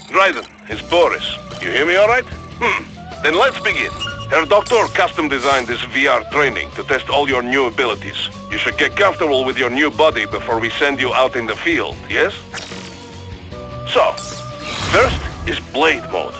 Dryden, it's Boris. You hear me all right? Then let's begin. Herr Doctor custom designed this VR training to test all your new abilities. You should get comfortable with your new body before we send you out in the field, yes? So, first is Blade Mode.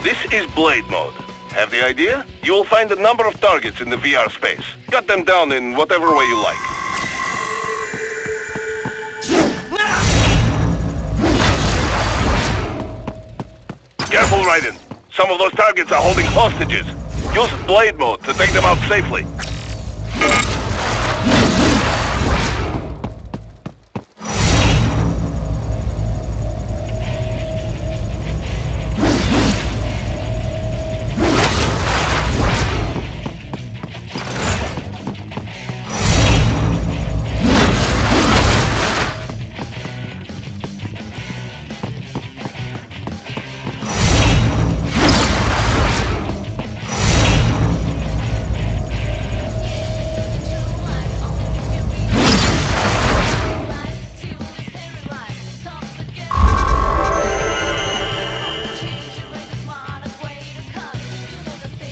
This is Blade Mode. Have the idea? You will find a number of targets in the VR space. Cut them down in whatever way you like. Careful, Raiden. Some of those targets are holding hostages. Use Blade Mode to take them out safely.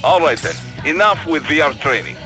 All right then, enough with VR training.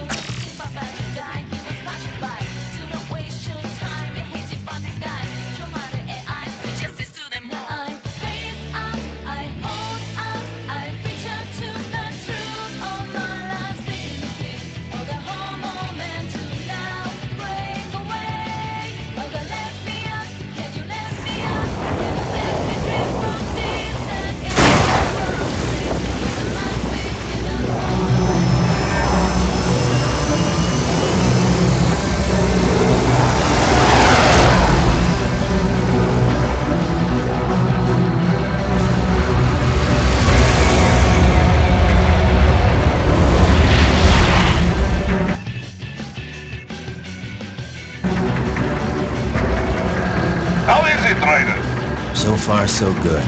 How is it, Ryder? So far, so good.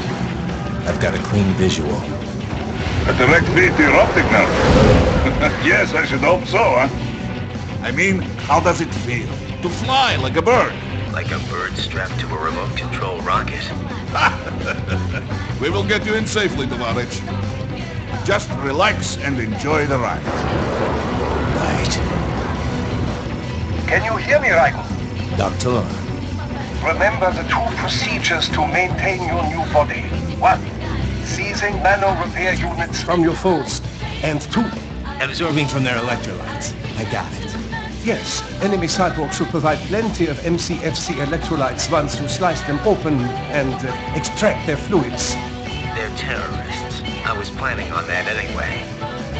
I've got a clean visual. A direct feed to your optic now. Yes, I should hope so, huh? I mean, how does it feel? To fly like a bird? Like a bird strapped to a remote control rocket. We will get you in safely, Tovarich. Just relax and enjoy the ride. Right. Can you hear me, Raiden? Doctor. Remember the two procedures to maintain your new body. 1. Seizing nano-repair units from your foes. And 2. Absorbing from their electrolytes. I got it. Yes, enemy cyborgs should provide plenty of MCFC electrolytes once you slice them open and extract their fluids. They're terrorists. I was planning on that anyway.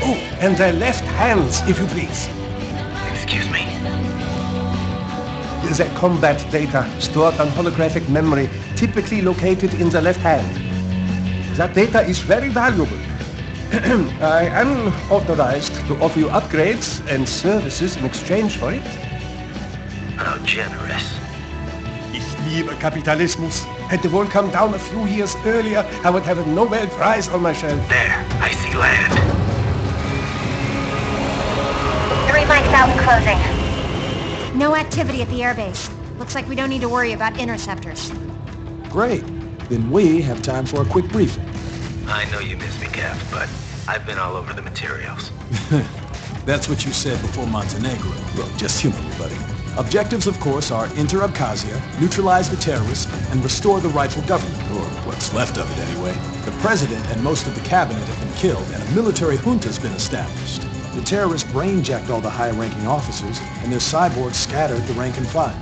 Oh, and their left hands, if you please. Excuse me? The combat data stored on holographic memory, typically located in the left hand. That data is very valuable. I am authorized to offer you upgrades and services in exchange for it. How generous. Ich liebe Kapitalismus. Had the war come down a few years earlier, I would have a Nobel Prize on my shelf. There, I see land. 3 mics out and closing. No activity at the airbase. Looks like we don't need to worry about interceptors. Great. Then we have time for a quick briefing. I know you miss me, Cap, but I've been all over the materials. That's what you said before Montenegro. Look, just humor me, buddy. Objectives, of course, are enter Abkhazia, neutralize the terrorists, and restore the rightful government, or what's left of it anyway. The president and most of the cabinet have been killed, and a military junta's been established. The terrorists brain-jacked all the high-ranking officers, and their cyborgs scattered the rank and file.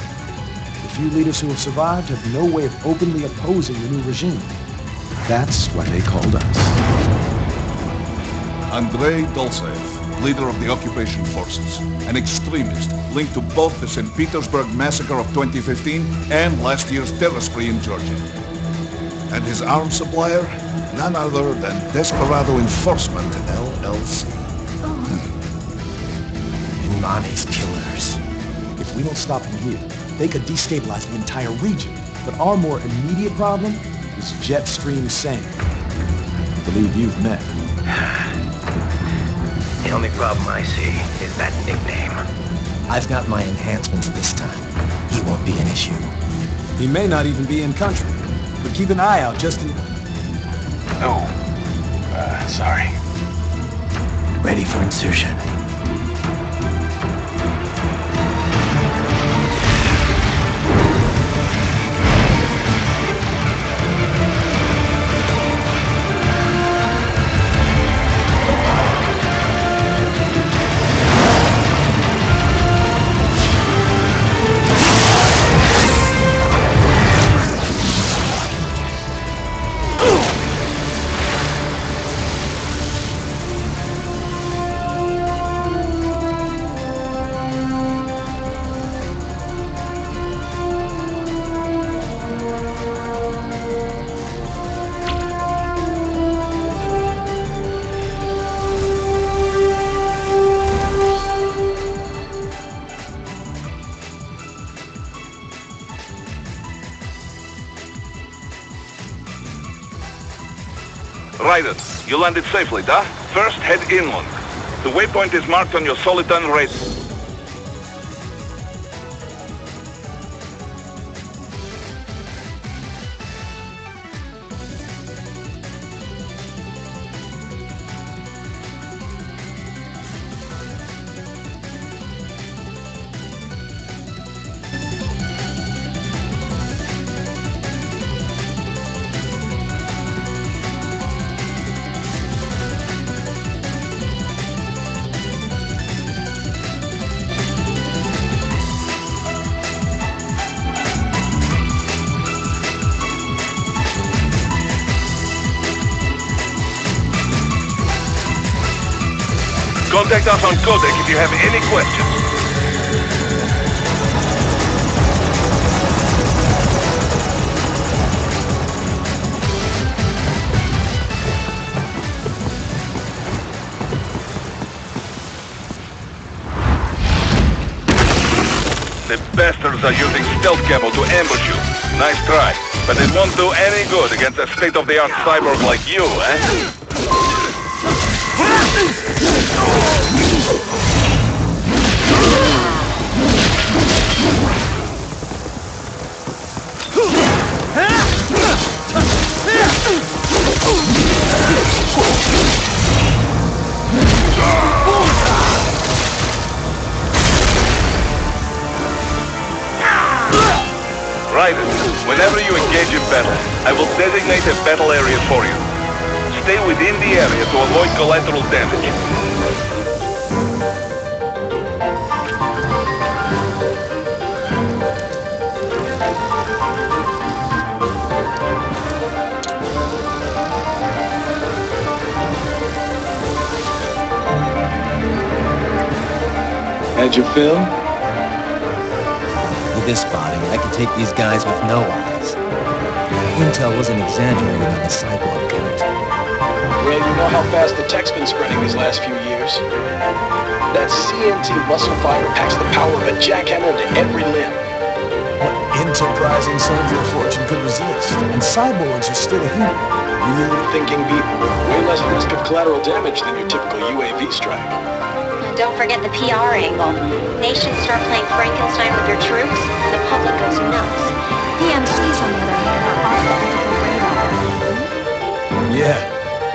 The few leaders who have survived have no way of openly opposing the new regime. That's why they called us. Andrei Dolcev, leader of the occupation forces, an extremist linked to both the St. Petersburg massacre of 2015 and last year's terror spree in Georgia. And his arms supplier, none other than Desperado Enforcement, LLC. Money's killers. If we don't stop them here, they could destabilize the entire region. But our more immediate problem is jet stream sand. I believe you've met. The only problem I see is that nickname. I've got my enhancements this time. He won't be an issue. He may not even be in country. But keep an eye out just in... Oh. Sorry. Ready for insertion. Raiden, you landed safely, da? First, head inland. The waypoint is marked on your Soliton radar. Contact us on Codec if you have any questions. The bastards are using stealth cable to ambush you. Nice try, but it won't do any good against a state-of-the-art cyborg like you, eh? Raiden, whenever you engage in battle, I will designate a battle area for you. Stay within the area to avoid collateral damage. How'd you feel? With this body, I could take these guys with no eyes. Intel wasn't exaggerating on the cyborg count. Well, you know how fast the tech's been spreading these last few years. That CNT muscle fiber packs the power of a jackhammer into every limb. What enterprising soldier of fortune could resist? And cyborgs are still a hero. Really thinking people. Way less risk of collateral damage than your typical UAV strike. Don't forget the PR angle. Nations start playing Frankenstein with their troops, and the public goes nuts. PMCs, on the other hand, are off the ethical radar. Yeah,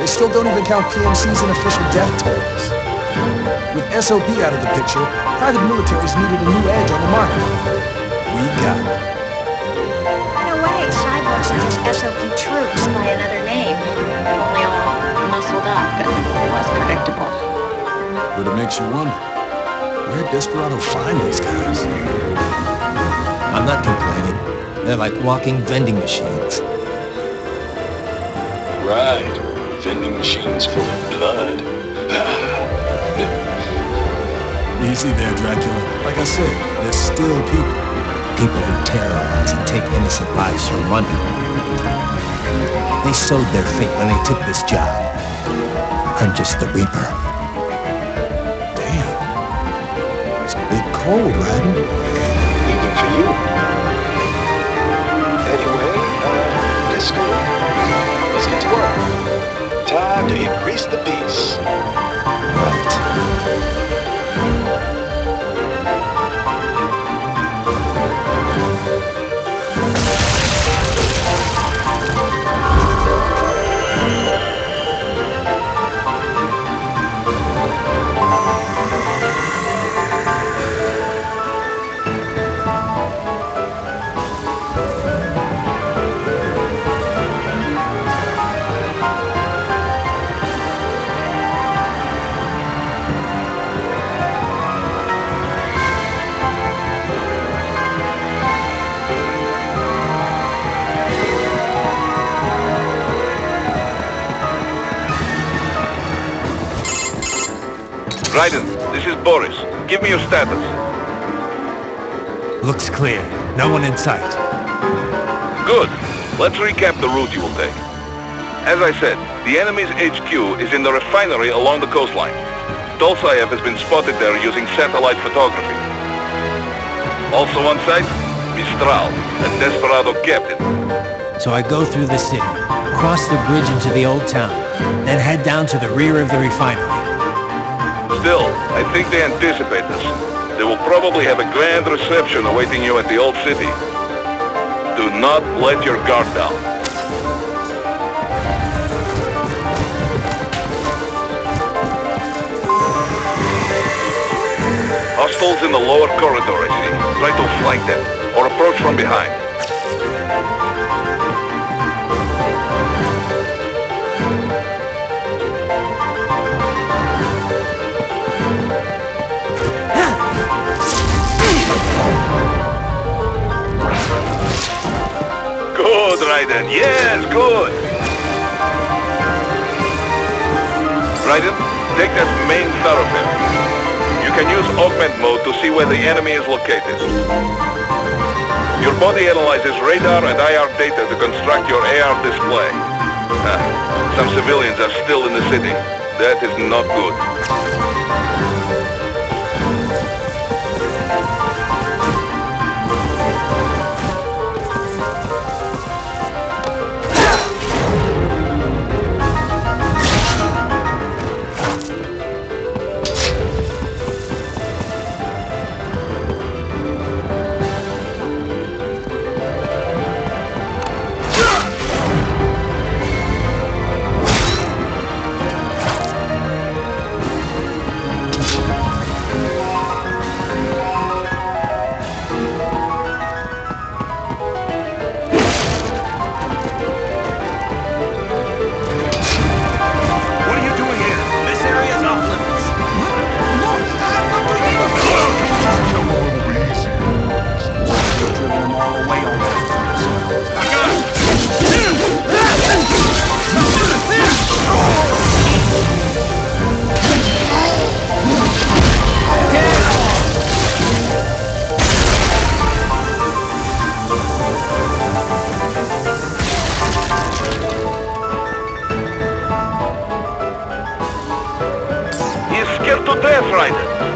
they still don't even count PMCs in official death tolls. With SOP out of the picture, private militaries needed a new edge on the market. We got it. In a way, cyborgs are just SOP troops by another name. Only all muscled up and less predictable. But it makes you wonder, where'd Desperado find these guys? I'm not complaining. They're like walking vending machines. Right. Vending machines full of blood. Easy there, Dracula. Like I said, they're still people. People who terrorize and take innocent lives for money. They sowed their fate when they took this job. I'm just the Reaper. cold, Raiden. Even for you. Anyway, Disco, let's get to work. Time to increase the peace. Right. Raiden, this is Boris. Give me your status. Looks clear. No one in sight. Good. Let's recap the route you will take. As I said, the enemy's HQ is in the refinery along the coastline. Dolzaev has been spotted there using satellite photography. Also on site, Mistral, a desperado captain. So I go through the city, cross the bridge into the old town, then head down to the rear of the refinery. Still, I think they anticipate us. They will probably have a grand reception awaiting you at the old city. Do not let your guard down. Hostiles in the lower corridor, I see. Try to flank them, or approach from behind. Good, Raiden. Yes, good. Raiden, take that main thoroughfare. You can use augment mode to see where the enemy is located. Your body analyzes radar and IR data to construct your AR display. Some civilians are still in the city. That is not good.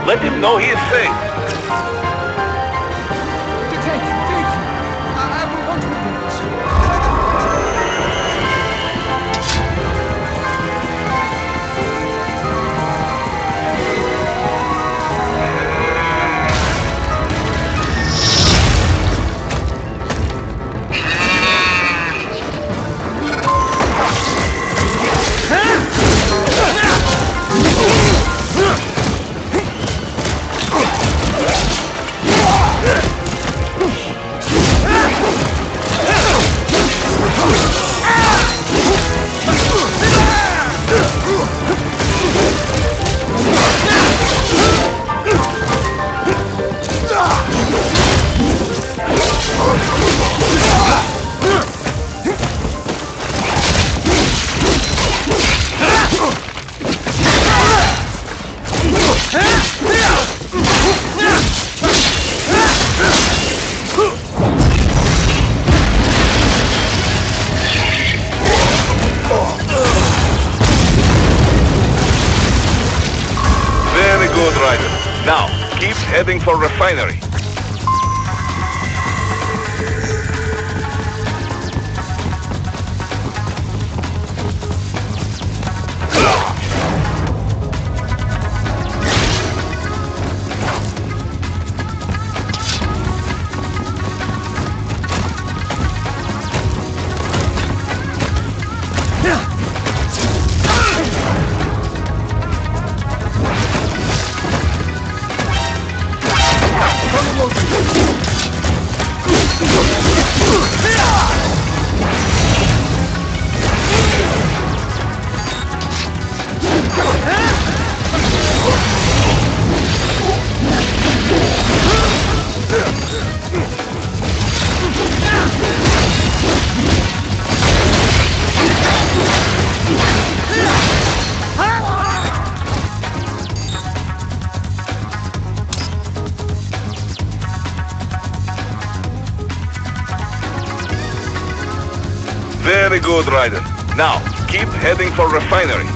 Let him know he is safe. heading for refinery. Very good, Ryder. Now, keep heading for refinery.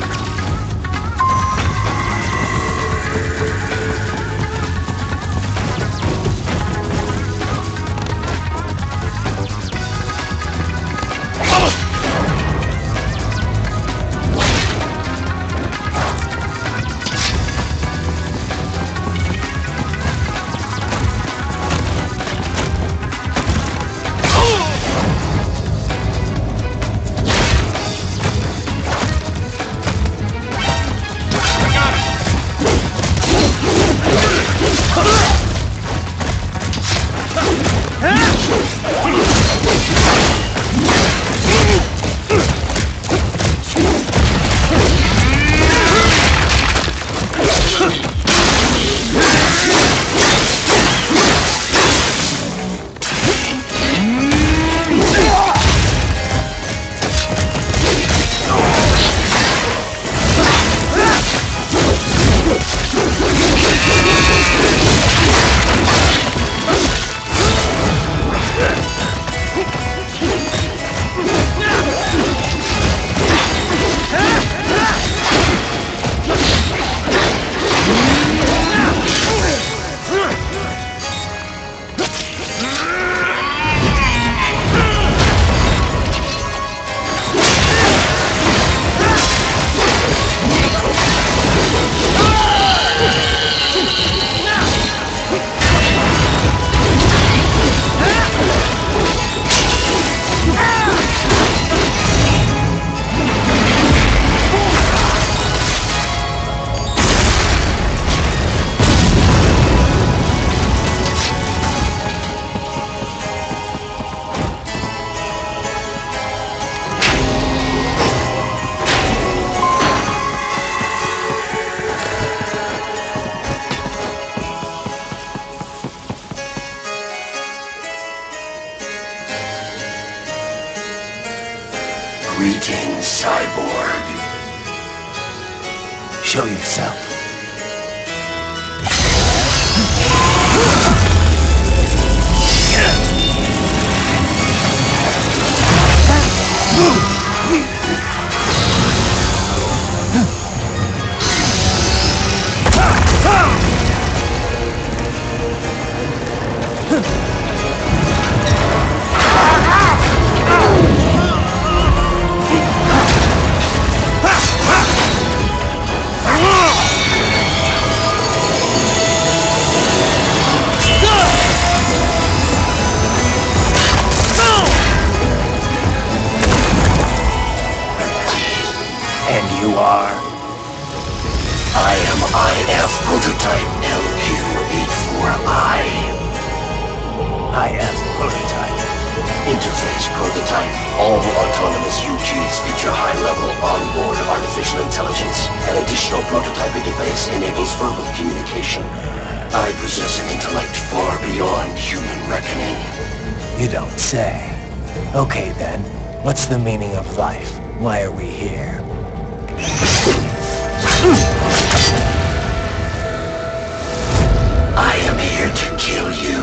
Greetings, cyborg. Show yourself. And you are? I am IF Prototype LQ84I. IF Prototype. Interface Prototype. All autonomous UGs feature high-level onboard artificial intelligence. An additional prototyping device enables verbal communication. I possess an intellect far beyond human reckoning. You don't say. Okay then, what's the meaning of life? Why are we here? I am here to kill you.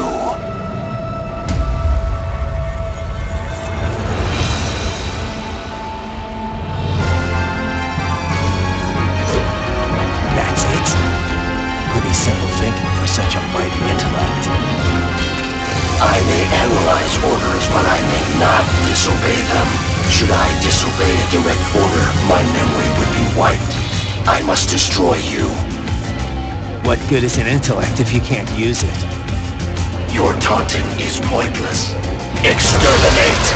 That's it? Pretty simple thinking for such a analyze orders, but I may not disobey them. Should I disobey a direct order, my memory would be wiped. I must destroy you. What good is an intellect if you can't use it? Your taunting is pointless. Exterminate!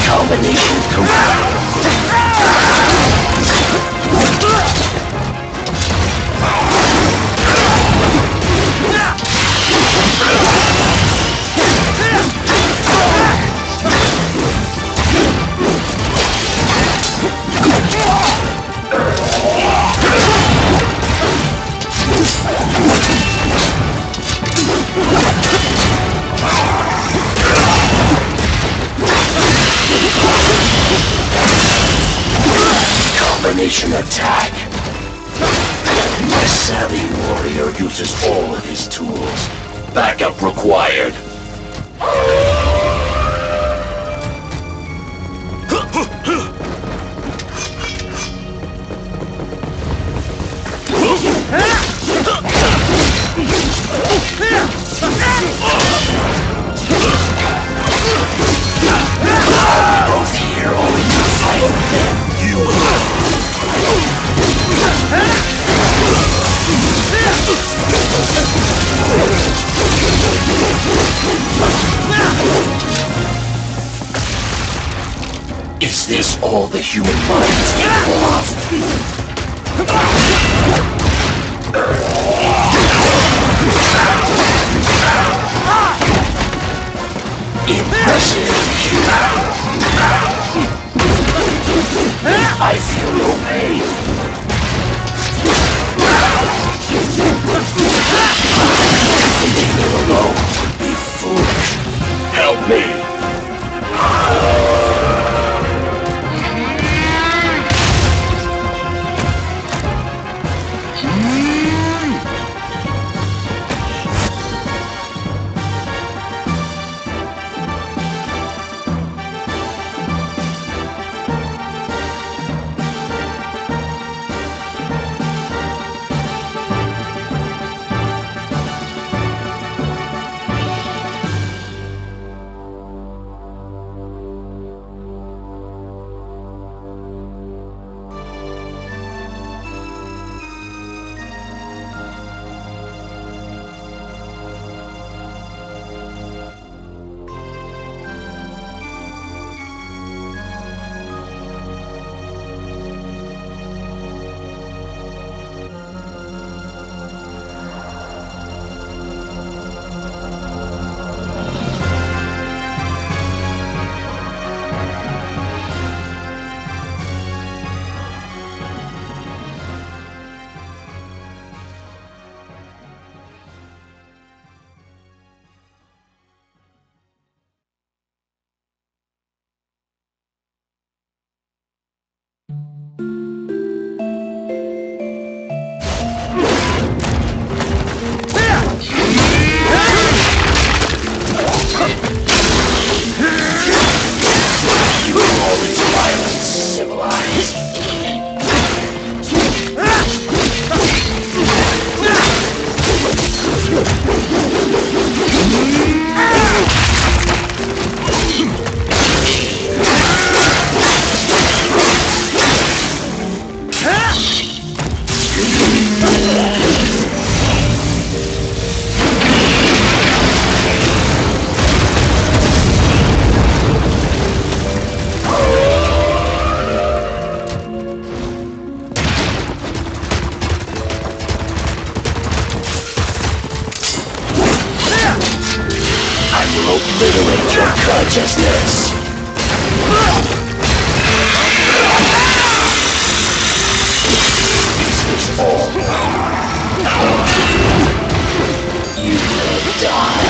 Combination complete. Combination attack. My savvy warrior uses all of his tools. Backup required. Both here only to fight them. Is this all the human mind is capable of? Impressive. I feel no pain. Leaving it alone would be foolish. Help me! Obliterate your consciousness. Is this all? You will die.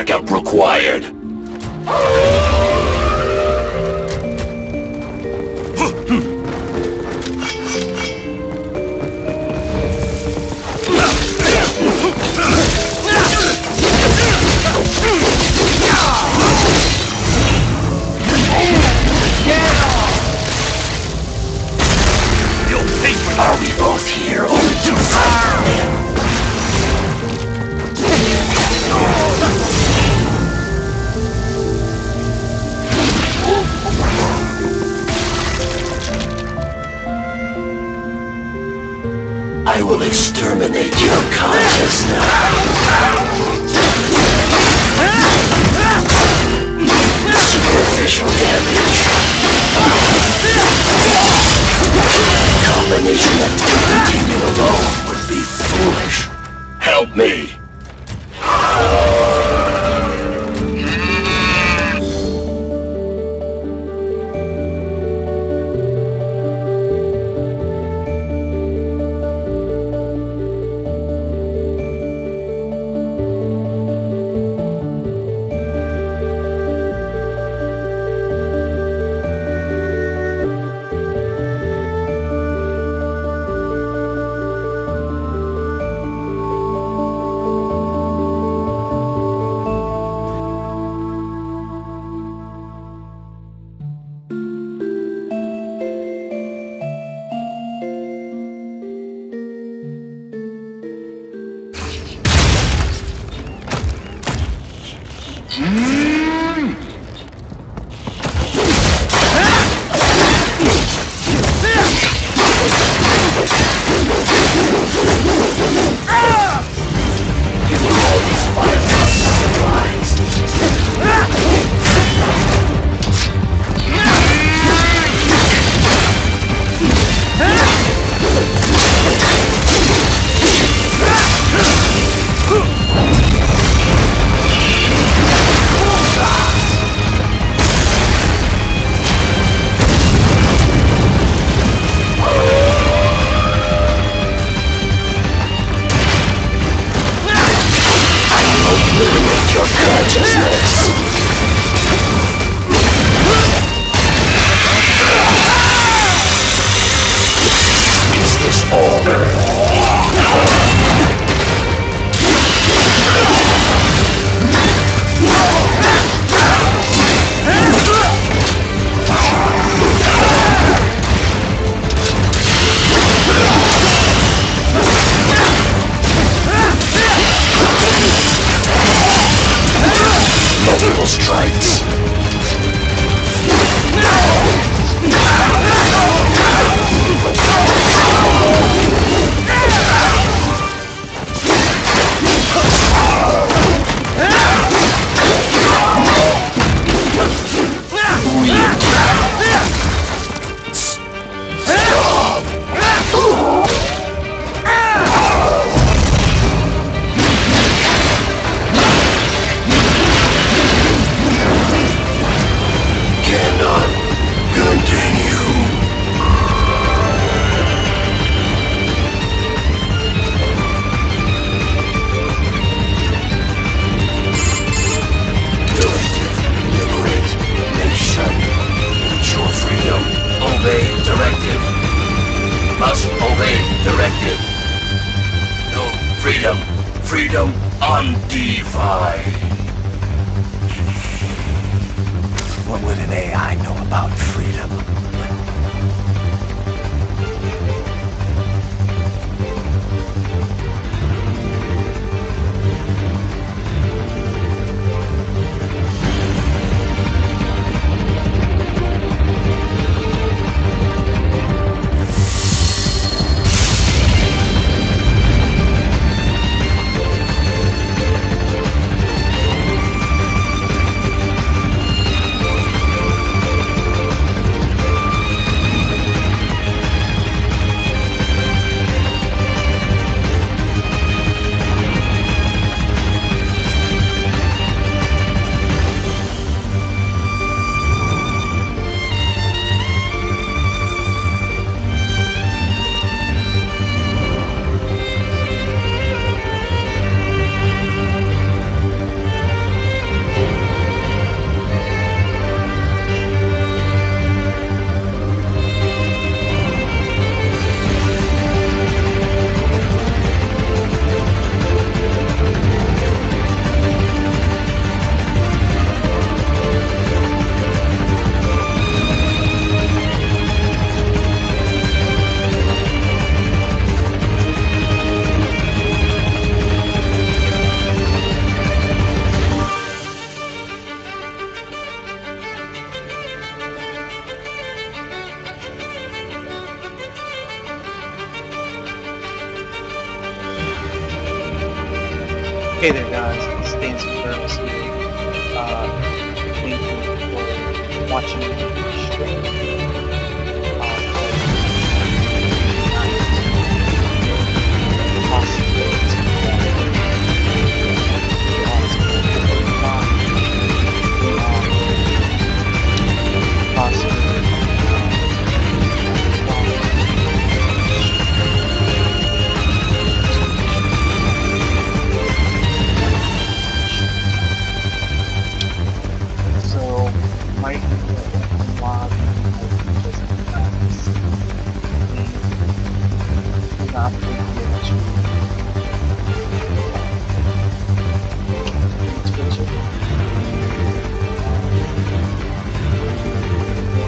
Backup required. Are we both here only to fight him? I will exterminate your consciousness. Superficial damage. Combination that taking you alone would be foolish. Help me! Multiple strikes. Freedom undefined. What would an AI know about freedom? Hey there guys, it's Dance Girls here. Thank you for watching the stream. So, might be a lot just because we do not forget to Twitch it.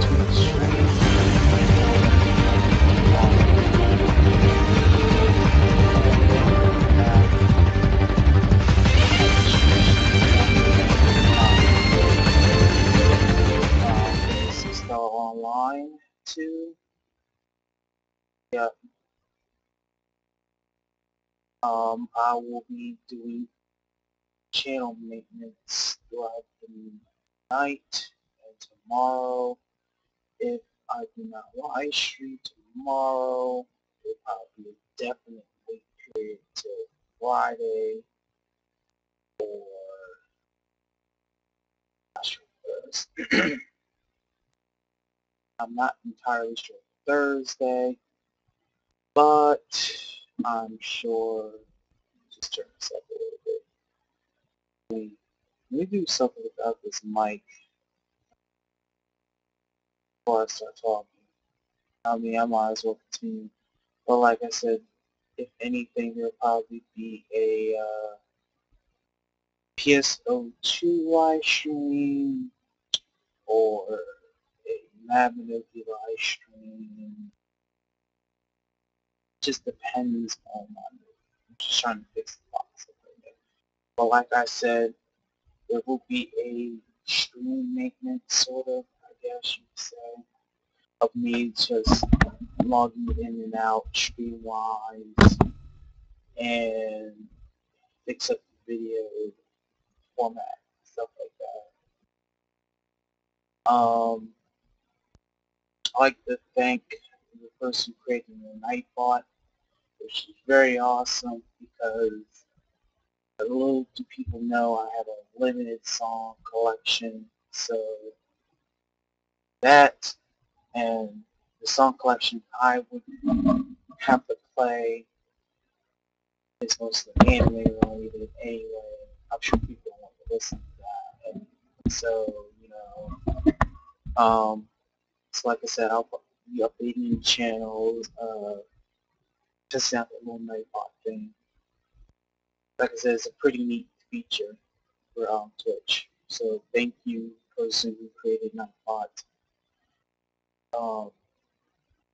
To the stream. Still online too. Yeah. I will be doing channel maintenance throughout the night and tomorrow. If I do not live stream tomorrow, it'll probably be a definite wait period till Friday or not sure Thursday. I'm not entirely sure Thursday, but I'm sure just turn this up a little bit. Let me do something about this mic before I start talking. I mean, I might as well continue. But like I said, if anything, there'll probably be a PSO2 live stream or a Mabinogi live stream. Just depends on my mood. I'm just trying to fix the box. But like I said, there will be a stream maintenance, sort of, I guess you could say, of me just logging in and out stream-wise and fix up the video format, stuff like that. I'd like to thank the person creating the Nightbot, which is very awesome because little do people know I have a limited song collection, so that and the song collection I would have to play is mostly anime related anyway. I'm sure people want to listen to that, and so so like I said, I'll be updating the channels, testing out the little Nightbot thing. Like I said, it's a pretty neat feature for Twitch. So thank you, person who created Nightbot.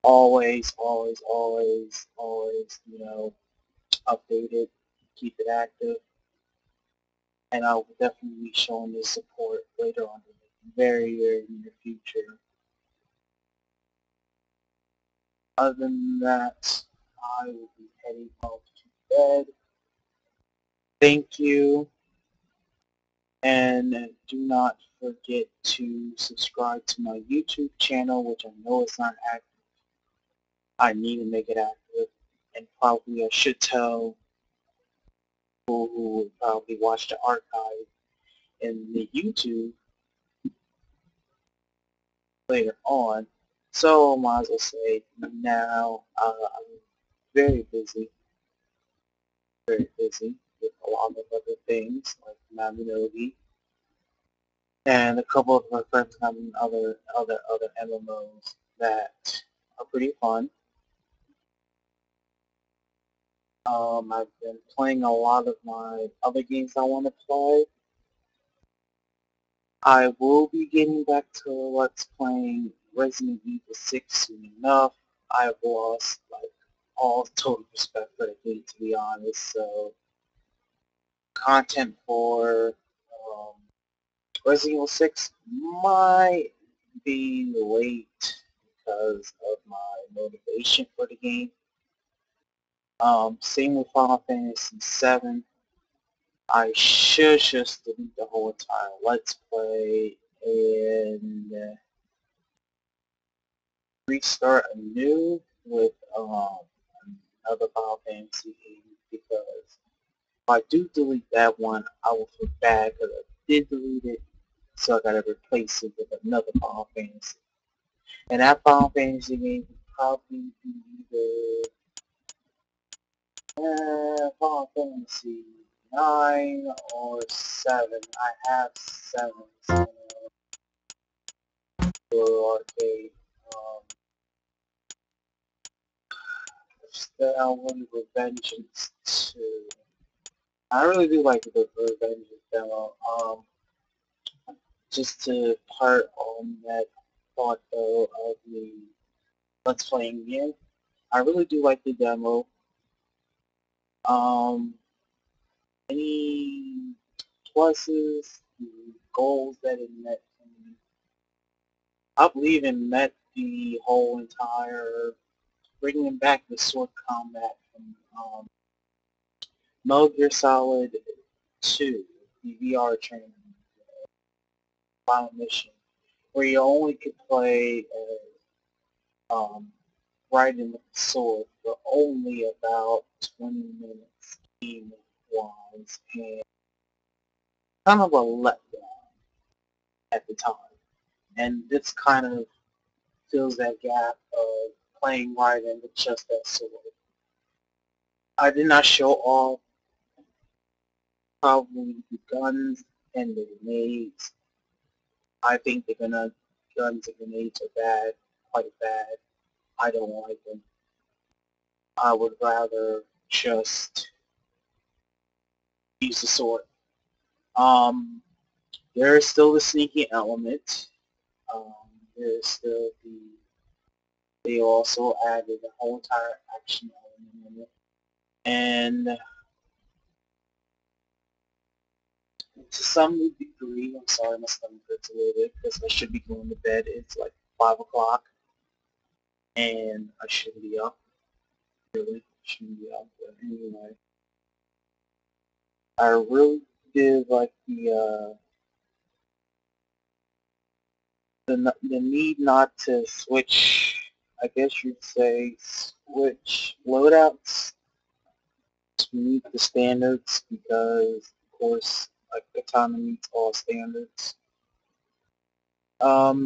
Always, always, always, always, update it, keep it active, and I will definitely be showing this support later on in the very, very near future. Other than that, I will be heading off to bed. Thank you, and do not forget to subscribe to my YouTube channel, which I know is not active. I need to make it active, and probably I should tell people who will probably watch the archive in the YouTube later on. So might as well say now I'm very busy with a lot of other things like Mabinogi and a couple of my friends having other MMOs that are pretty fun. I've been playing a lot of my other games I want to play. I will be getting back to Let's playing Resident Evil 6 soon enough. I've lost like all total respect for the game, to be honest. So content for Resident Evil 6 might be late because of my motivation for the game. Same with Final Fantasy 7. I should just delete the whole entire Let's Play and restart anew with another Final Fantasy game, because if I do delete that one, I will feel bad because I did delete it, so I gotta replace it with another Final Fantasy. And that Final Fantasy game would probably be either Final Fantasy 9 or 7. I have 7 for arcade. I wanted Revengeance 2. I really do like the Revengeance demo. Just to part on that thought though of the Let's Playing game, I really do like the demo. Any pluses, the goals that it met for me. I believe it met the whole entire bringing back the sword combat from Metal Gear Solid 2, the VR training final mission, where you only could play riding with the sword for only about 20 minutes game-wise, and kind of a letdown at the time. And this kind of fills that gap of playing riding with just that sword. I did not show off probably the guns and the grenades. I think the guns and grenades are bad, quite bad. I don't like them. I would rather just use the sword. There is still the sneaking element. There is still the. They also added the whole entire action element in it, and to some degree, I'm sorry, my stomach hurts a little bit because I should be going to bed. It's like 5 o'clock, and I shouldn't be up. Really, shouldn't be up. But anyway, I really did like the need not to switch. I guess you'd say switch loadouts to meet the standards, because of course, like Katana meets all standards.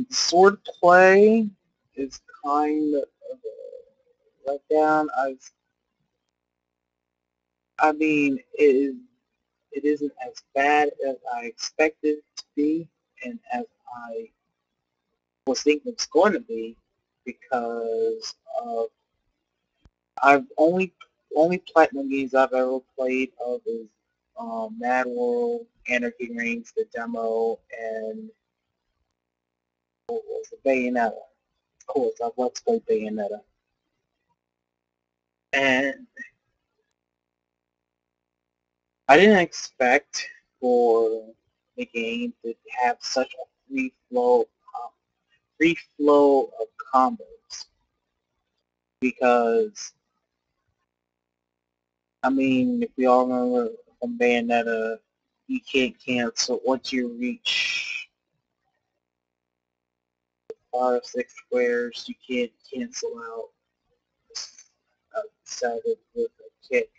Sword play is kind of a letdown. I mean, it isn't as bad as I expected it to be, and as I was thinking it's going to be, because I've only platinum games I've ever played of is Mad World, Anarchy Reigns, the demo, and what was the Bayonetta. Of course, I've Let's Play Bayonetta. And I didn't expect for the game to have such a free flow of combos, because I mean, if we all remember from Bayonetta, you can't cancel once you reach 5 or 6 squares. You can't cancel out outside with a kick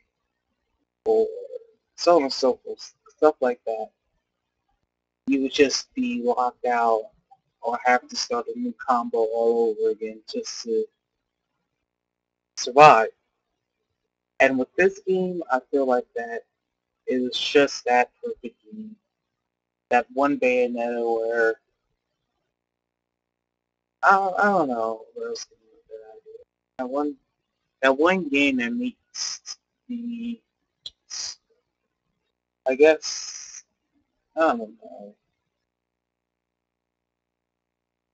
or so on and so forth, stuff like that. You would just be locked out or have to start a new combo all over again just to survive. And with this game, I feel like that it was just that perfect game. That one Bayonetta where I don't know what else to do with that idea. That one game that meets the, I guess, I don't know.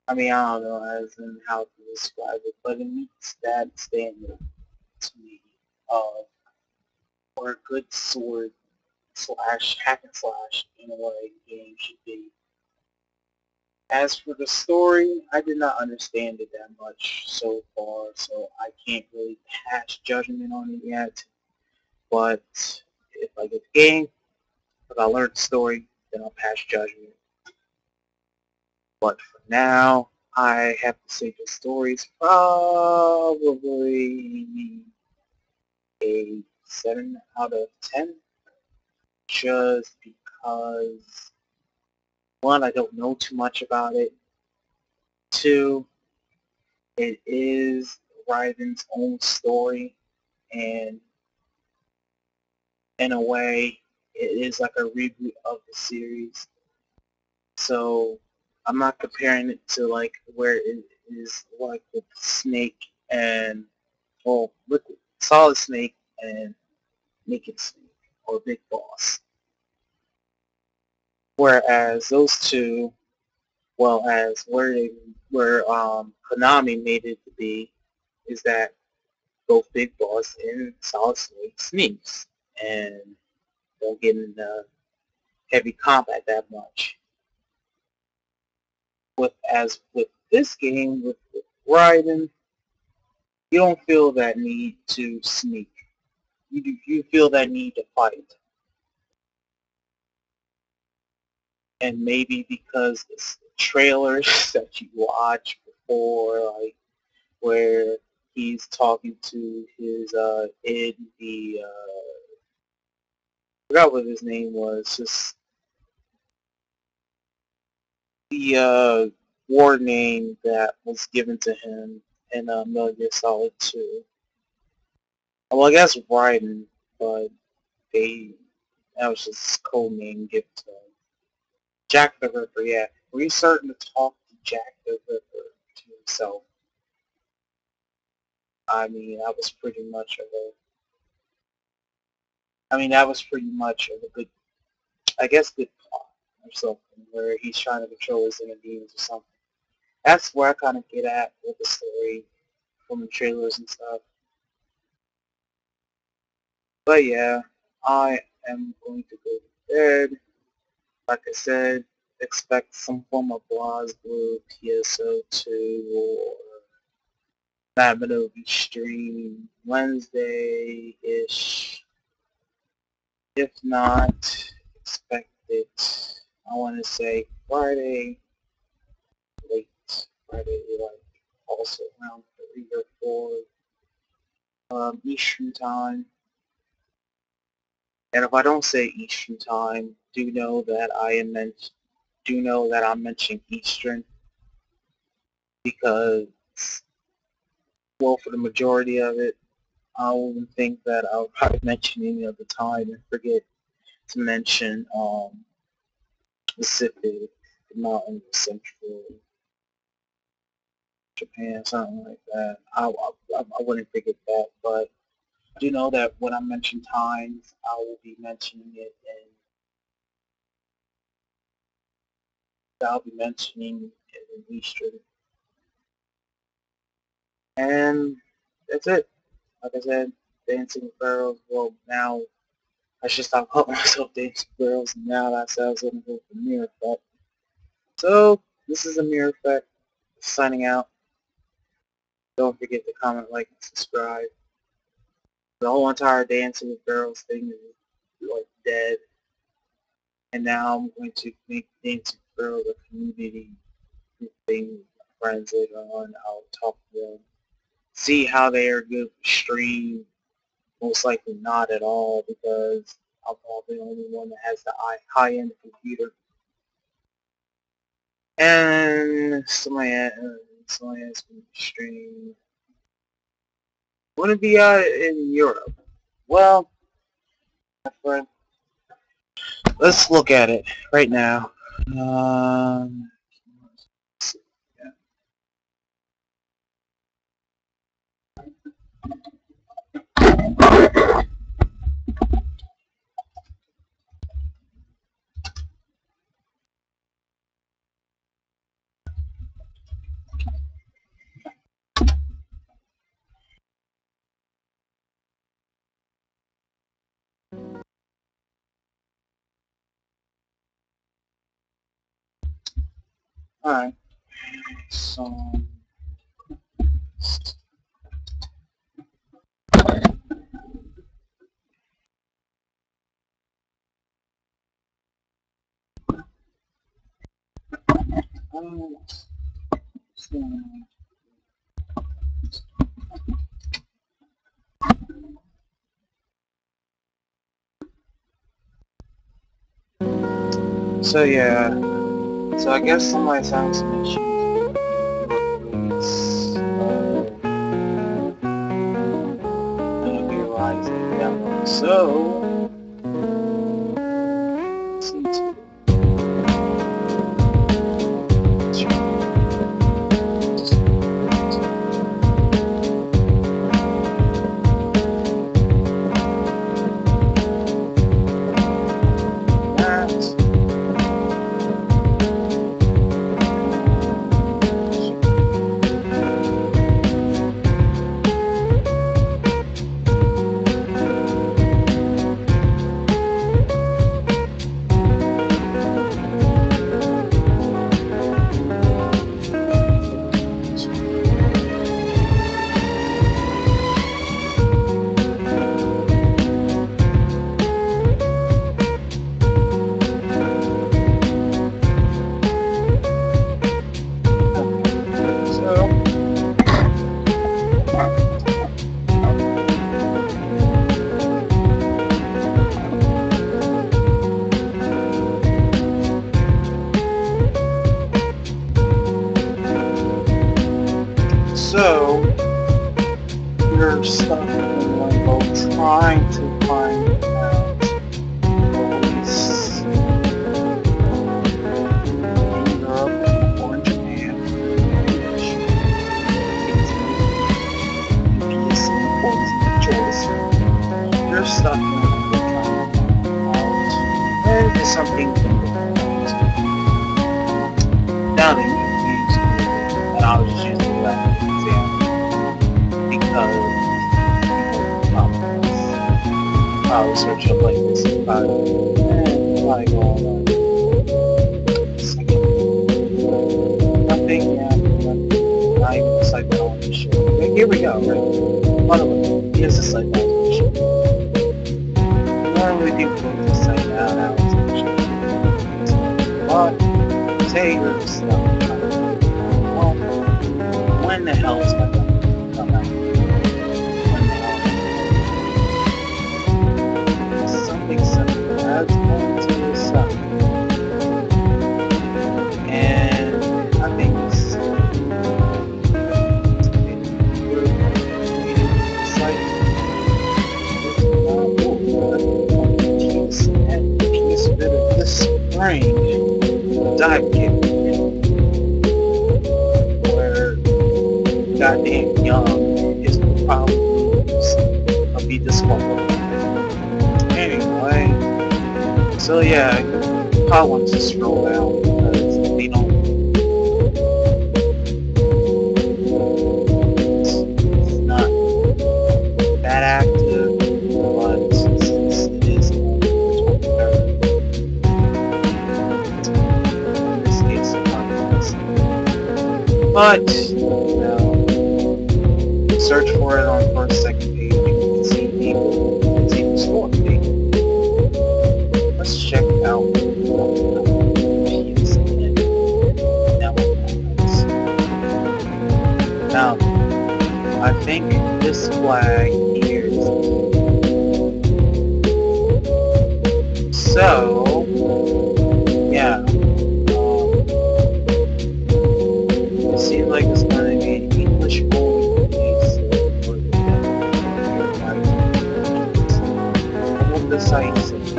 I mean, I don't know as in how to describe it, but it meets that standard to me of what a good sword slash hack and slash in a way game should be. As for the story, I did not understand it that much so far, so I can't really pass judgment on it yet. But if I get the game, If I learn the story, then I'll pass judgment. But for now, I have to say the story's probably a 7 out of 10. Just because, one, I don't know too much about it. Two, it is Raiden's own story, and in a way, it is like a reboot of the series. So I'm not comparing it to like where it is like with Snake and, well, with Solid Snake and Naked Snake or Big Boss. Whereas those two, well, as where Konami made it to be, is that both Big Boss and Solid Snake sneaks and don't get into heavy combat that much. With this game, with Raiden, you don't feel that need to sneak. You feel that need to fight. And maybe because it's trailers that you watch before, like where he's talking to his Id, the I forgot what his name was, just the war name that was given to him in Metal Gear Solid 2. Well, I guess Raiden, but that was just his code name given to him. Jack the Ripper, yeah. Were you starting to talk to Jack the Ripper to himself? I mean, that was pretty much of a good, I guess, good plot or something, where he's trying to control his inner demons or something. That's where I kind of get at with the story from the trailers and stuff. But yeah, I am going to go to bed. Like I said, expect some form of BlazBlue PSO2 or Babinogi stream Wednesday-ish. If not, expect it, I want to say Friday, late Friday, like also around 3 or 4 Eastern time. And if I don't say Eastern time, do know that I'm mentioning Eastern because, well, for the majority of it, I wouldn't think that I'll probably mention any other time and forget to mention Pacific, Mountain, Central, Japan, something like that. I wouldn't forget that, but I do know that when I mention times, I will be mentioning it, and I'll be mentioning it in Eastern. And that's it. Like I said, Dancing with Girls. Well, now I should stop calling myself Dancing with Girls. Now that sounds going to go for Mirror Effect. So this is a Mirror Effect. Signing out. Don't forget to comment, like, and subscribe. The whole entire Dancing with Girls thing is like dead. And now I'm going to make Dancing with Girls a community thing with my friends later on. I'll talk to them. See how they are good for stream. Most likely not at all because I'm probably the only one that has the high-end computer. And somebody asked me to stream. Want to be out in Europe? Well, my friend, let's look at it right now. Alright, so So yeah, so I guess somebody's having some issues with realizing that. So see to So, we're stuck in limbo trying to find out police in Europe or in Japan which is the poison choice. You're stuck in limbo trying to find out where is something from the now that you use Google, and I was just using that as an example because I was searching up like this about like on nothing not even the site that I want to show. Okay, here we go, right? By the way, here's the site that I was going to show. Normally people go to the site now it's going to show. But say you're stuck trying to when the hell is my going to come out? When the hell? Something simple as going to the site. And I think it's piece of this spring dive kit where goddamn young is probably be disqualified. Anyway, so yeah, you probably want to scroll down because they don't. It's not that active, but since it is on the 23rd, in this case, but you know, search for it on first, second page. You can see people. You can see the store page. Let's check out now, I think this flag here is so, yeah, it seems like it's going to be an English only case for the what the site says.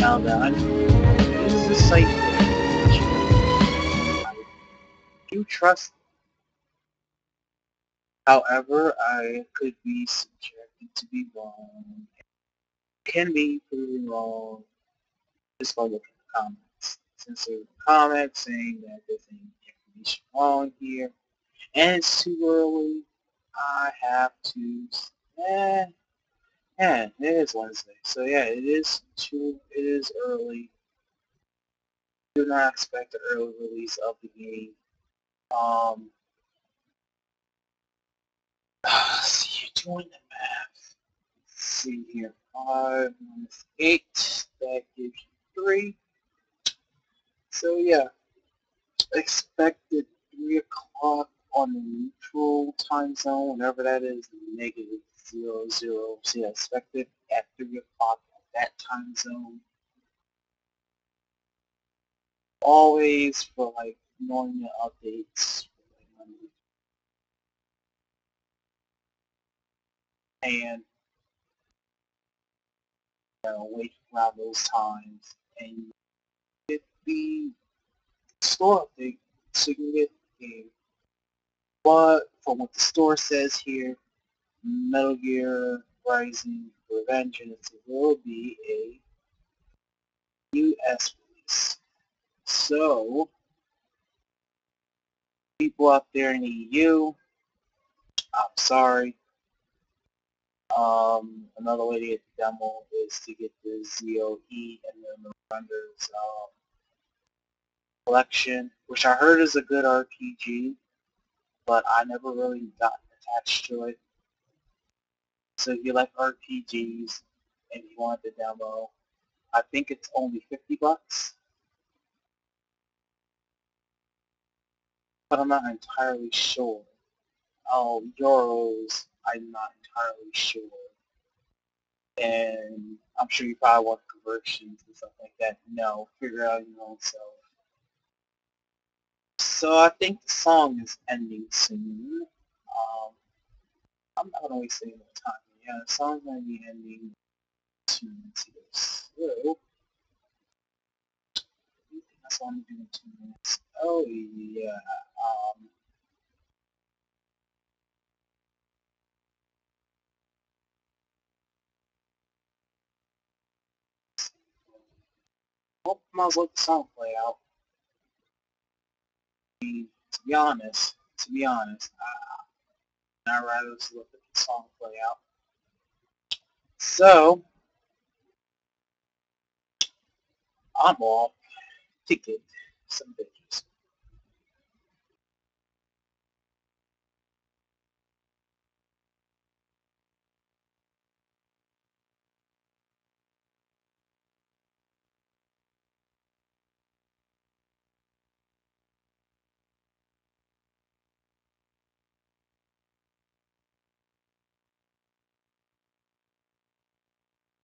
Now that I'm, this is the site I do trust. However, I could be subjected to be wrong. Can be proven wrong just by looking at the comments. Since there's a comment saying that there's any information wrong here, and it's too early, I have to. Yeah, it is Wednesday, so yeah, it is early. Do not expect an early release of the game. So you're doing the math. Let's see here. 5 minus 8, that gives you 3. So yeah, expected 3 o'clock on the neutral time zone, whatever that is, negative 00. So yeah, expected at 3 o'clock at that time zone. always for like normal updates. And waiting around those times and get the store update so you can get the game. But from what the store says here, Metal Gear Rising Revengeance will be a US release. So, people out there in the EU, I'm sorry. Another way to get the demo is to get the ZOE and then the Renders collection, which I heard is a good RPG, but I never really got attached to it. So if you like RPGs and you want the demo, I think it's only $50, but I'm not entirely sure. Oh, euros, I'm not entirely sure. And I'm sure you probably want conversions and stuff like that. No, figure out your own self. So I think the song is ending soon. I'm not going to waste any more time. Yeah, the song's going to be ending soon. So, that's what I'm doing in 2 minutes. Oh, yeah. Well, might as well let the song play out. To be honest, I'd rather just let the song play out. So, I'm off to get some vacation.